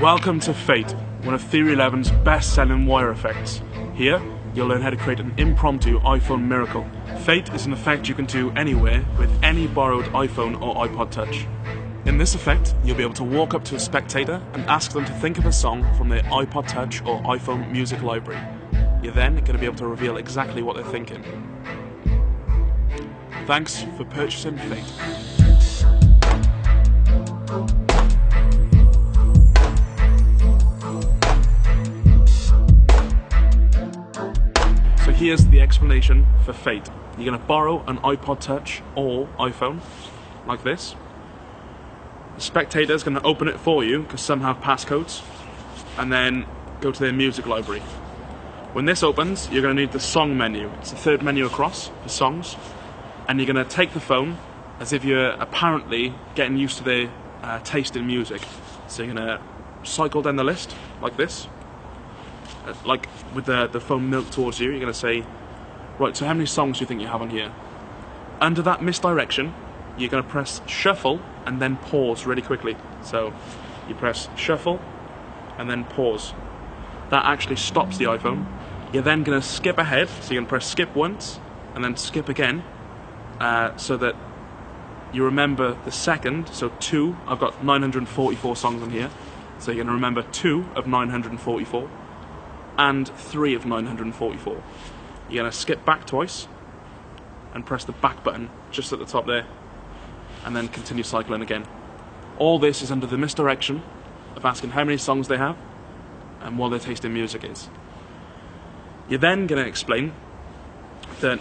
Welcome to Fate, one of Theory 11's best-selling wire effects. Here, you'll learn how to create an impromptu iPhone miracle. Fate is an effect you can do anywhere with any borrowed iPhone or iPod Touch. In this effect, you'll be able to walk up to a spectator and ask them to think of a song from their iPod Touch or iPhone music library. You're then going to be able to reveal exactly what they're thinking. Thanks for purchasing Fate. So here's the explanation for Fate. You're going to borrow an iPod Touch or iPhone, like this. The spectator's going to open it for you, because some have passcodes, and then go to their music library. When this opens, you're going to need the song menu. It's the third menu across for songs. And you're going to take the phone as if you're apparently getting used to their taste in music. So you're going to cycle down the list, like this. Like with the phone milked towards you, you're going to say, right, so how many songs do you think you have on here? Under that misdirection, you're going to press shuffle and then pause really quickly. So you press shuffle and then pause. That actually stops the iPhone. You're then going to skip ahead, so you're going to press skip once and then skip again, so that you remember the second. So 2, I've got 944 songs on here, so you're going to remember 2 of 944 and 3 of 944. You're going to skip back twice and press the back button just at the top there, and then continue cycling again. All this is under the misdirection of asking how many songs they have and what their taste in music is. You're then going to explain that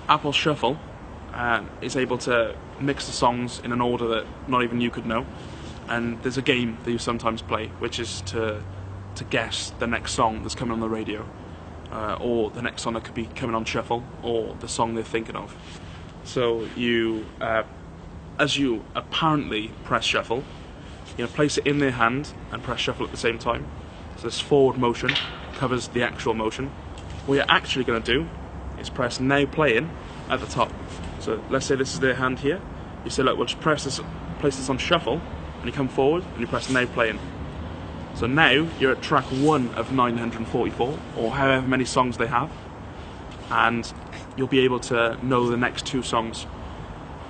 Apple Shuffle is able to mix the songs in an order that not even you could know, and there's a game that you sometimes play, which is to guess the next song that's coming on the radio, or the next song that could be coming on shuffle, or the song they're thinking of. So you, as you apparently press shuffle, you're going to place it in their hand and press shuffle at the same time. So this forward motion covers the actual motion. What you're actually going to do is press now playing at the top. So let's say this is their hand here. You say, look, we'll just place this on shuffle, and you come forward and you press now playing. So now you're at track 1 of 944, or however many songs they have, and you'll be able to know the next 2 songs.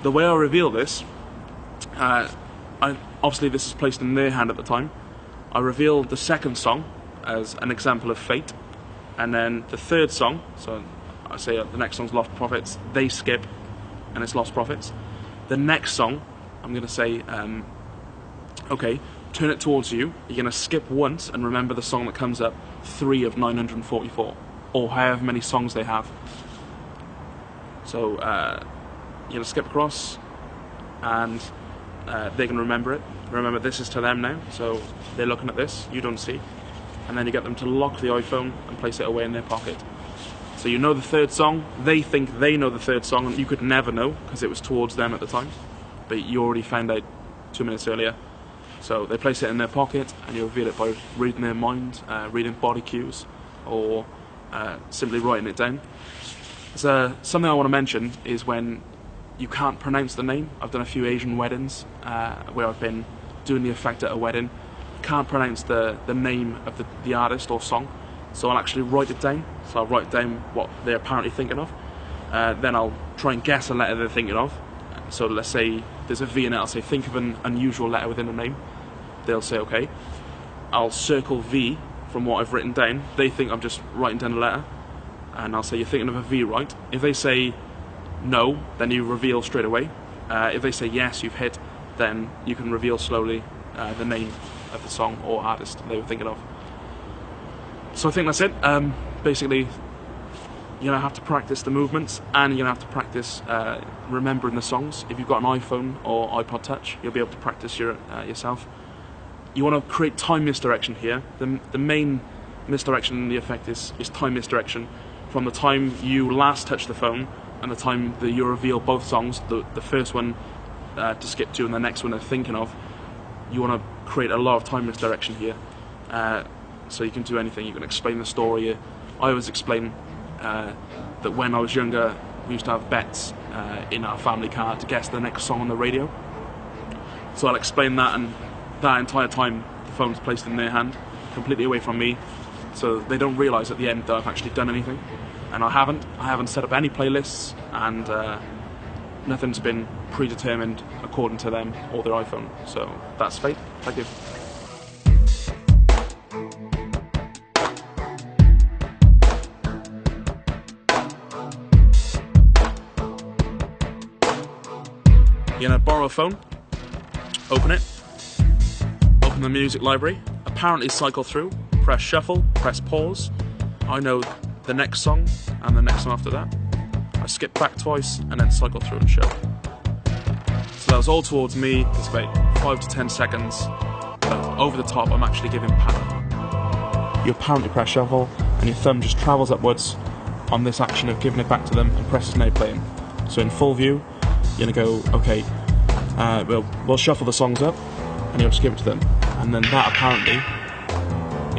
The way I reveal this, obviously this is placed in their hand at the time. I reveal the second song as an example of Fate, and then the third song, so I say the next song's Lost Prophets, they skip, and it's Lost Prophets. The next song, I'm going to say, okay, turn it towards you, you're going to skip once and remember the song that comes up, 3 of 944, or however many songs they have. So you're going to skip across, and they can remember it. Remember, this is to them now, so they're looking at this, you don't see. And then you get them to lock the iPhone and place it away in their pocket. So you know the third song, they think they know the third song, and you could never know because it was towards them at the time, but you already found out 2 minutes earlier. So they place it in their pocket, and you reveal it by reading their mind, reading body cues, or simply writing it down. So something I want to mention is when you can't pronounce the name. I've done a few Asian weddings where I've been doing the effect at a wedding. Can't pronounce the name of the artist or song, so I'll actually write it down. So I'll write down what they're apparently thinking of. Then I'll try and guess a letter they're thinking of. So let's say there's a V in it, I'll say think of an unusual letter within a name. They'll say okay. I'll circle V from what I've written down. They think I'm just writing down a letter, and I'll say you're thinking of a V, right? If they say no, then you reveal straight away. If they say yes, you've hit, then you can reveal slowly the name of the song or artist they were thinking of. So I think that's it. Basically, you're going to have to practice the movements, and you're going to have to practice remembering the songs. If you've got an iPhone or iPod Touch, you'll be able to practice yourself. You want to create time misdirection here. The main misdirection in the effect is time misdirection. From the time you last touch the phone and the time that you reveal both songs, the first one to skip to and the next one they're thinking of, you want to create a lot of time misdirection here. So you can do anything. You can explain the story. I always explain that when I was younger, we used to have bets in our family car to guess the next song on the radio. So I'll explain that, and that entire time the phone's placed in their hand, completely away from me, so they don't realise at the end that I've actually done anything. And I haven't set up any playlists, and nothing's been predetermined according to them or their iPhone. So that's Fate. Thank you. You're gonna borrow a phone, open it, open the music library, apparently cycle through, press shuffle, press pause. I know the next song and the next one after that. I skip back twice and then cycle through and show. So that was all towards me. It's about 5 to 10 seconds. But over the top, I'm actually giving pattern. You apparently press shuffle and your thumb just travels upwards on this action of giving it back to them and presses now playing. So in full view, you're gonna go, okay, we'll shuffle the songs up and you'll just give it to them. And then that apparently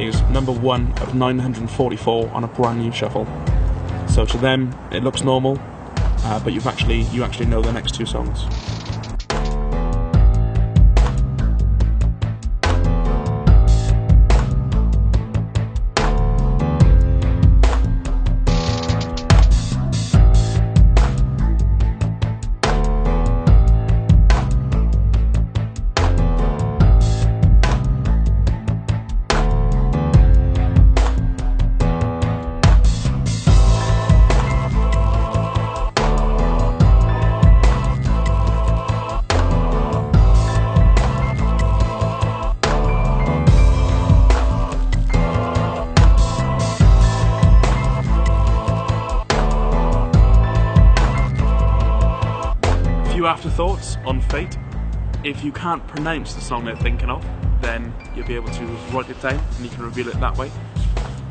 is number 1 of 944 on a brand new shuffle. So to them, it looks normal, but you actually know the next 2 songs. Afterthoughts on Fate. If you can't pronounce the song they're thinking of, then you'll be able to write it down and you can reveal it that way.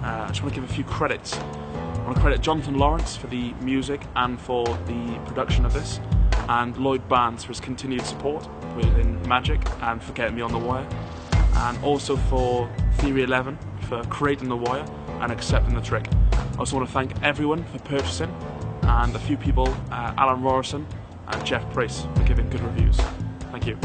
I just want to give a few credits. I want to credit Jonathan Lawrence for the music and for the production of this, and Lloyd Barnes for his continued support within Magic and for getting me on The Wire, and also for Theory 11 for creating The Wire and accepting the trick. I also want to thank everyone for purchasing, and a few people, Alan Rorison and Jeff Price, for giving good reviews. Thank you.